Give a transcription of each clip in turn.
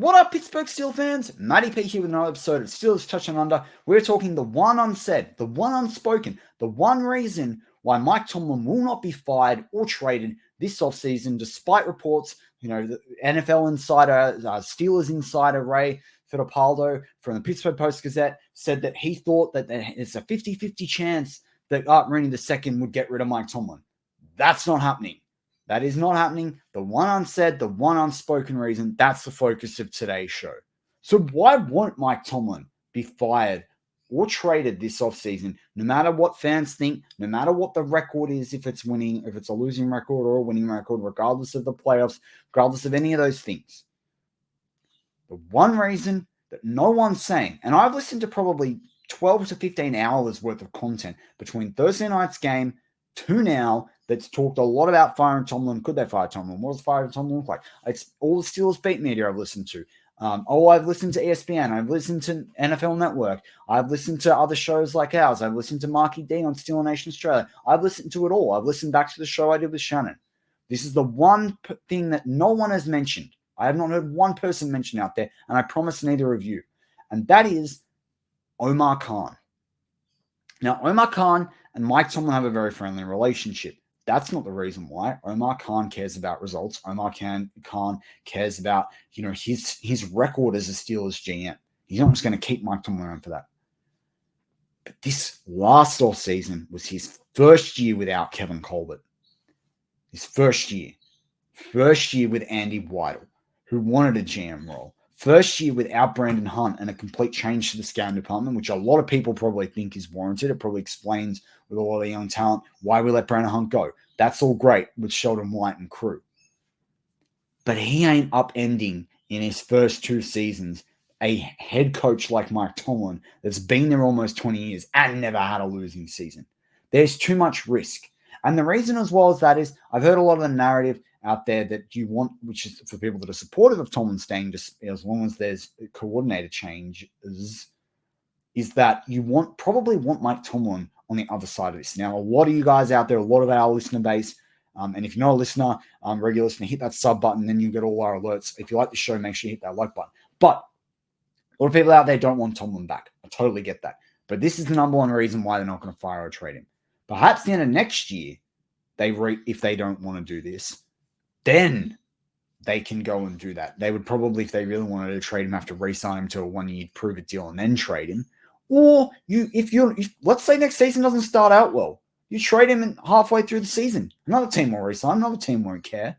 What up, Pittsburgh Steel fans? Matty P here with another episode of Steelers Touching Under. We're talking the one unsaid, the one unspoken, the one reason why Mike Tomlin will not be fired or traded this offseason, despite reports, the NFL insider, Steelers insider Ray Fittipaldo from the Pittsburgh Post-Gazette said that he thought that it's a 50-50 chance that Rooney II would get rid of Mike Tomlin. That's not happening. That is not happening. The one unsaid, the one unspoken reason, that's the focus of today's show. So why won't Mike Tomlin be fired or traded this offseason, no matter what fans think, no matter what the record is, if it's winning, if it's a losing record or a winning record, regardless of the playoffs, regardless of any of those things? The one reason that no one's saying, and I've listened to probably 12 to 15 hours worth of content between Thursday night's game to now, that's talked a lot about firing Tomlin. Could they fire Tomlin? What does firing Tomlin look like? It's all the Steelers beat media I've listened to. I've listened to ESPN. I've listened to NFL Network. I've listened to other shows like ours. I've listened to Marky D on Steel Nation Australia. I've listened to it all. I've listened back to the show I did with Shannon. This is the one thing that no one has mentioned. I have not heard one person mention out there, and I promise neither of you. And that is Omar Khan. Now, Omar Khan and Mike Tomlin have a very friendly relationship. That's not the reason why. Omar Khan cares about results. Omar Khan cares about, his record as a Steelers GM. He's not just going to keep Mike Tomlin around for that. But this last offseason was his first year without Kevin Colbert. His first year. First year with Andy Weidel, who wanted a GM role. First year without Brandon Hunt and a complete change to the scouting department, which a lot of people probably think is warranted. It probably explains with all the young talent why we let Brandon Hunt go. That's all great with Sheldon White and crew. But he ain't upending in his first two seasons a head coach like Mike Tomlin that's been there almost 20 years and never had a losing season. There's too much risk. And the reason as well as that is I've heard a lot of the narrative out there that you want, which is for people that are supportive of Tomlin staying just as long as there's coordinator changes, is that you probably want Mike Tomlin on the other side of this. Now, a lot of you guys out there, a lot of our listener base, and if you're not a listener, regular listener, hit that sub button, then you get all our alerts. If you like the show, make sure you hit that like button. But a lot of people out there don't want Tomlin back. I totally get that. But this is the number one reason why they're not going to fire or trade him. Perhaps the end of next year, if they don't want to do this, then they can go and do that. They would probably, if they really wanted to trade him, have to re-sign him to a 1-year prove-it deal and then trade him. Or if let's say next season doesn't start out well, you trade him halfway through the season. Another team will re-sign. Another team won't care.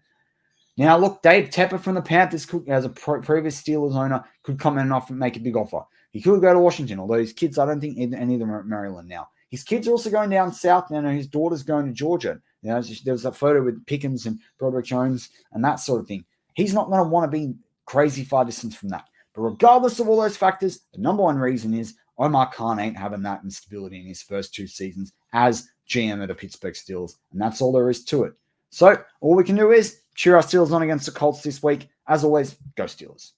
Now, look, Dave Tepper from the Panthers, as a previous Steelers owner, could come in and make a big offer. He could go to Washington, although his kids, I don't think any of them are at Maryland now. His kids are also going down south now. His daughter's going to Georgia. There was that photo with Pickens and Broderick Jones and that sort of thing. He's not going to want to be crazy far distance from that. But regardless of all those factors, the number one reason is Omar Khan ain't having that instability in his first two seasons as GM of the Pittsburgh Steelers. And that's all there is to it. So all we can do is cheer our Steelers on against the Colts this week. As always, go Steelers.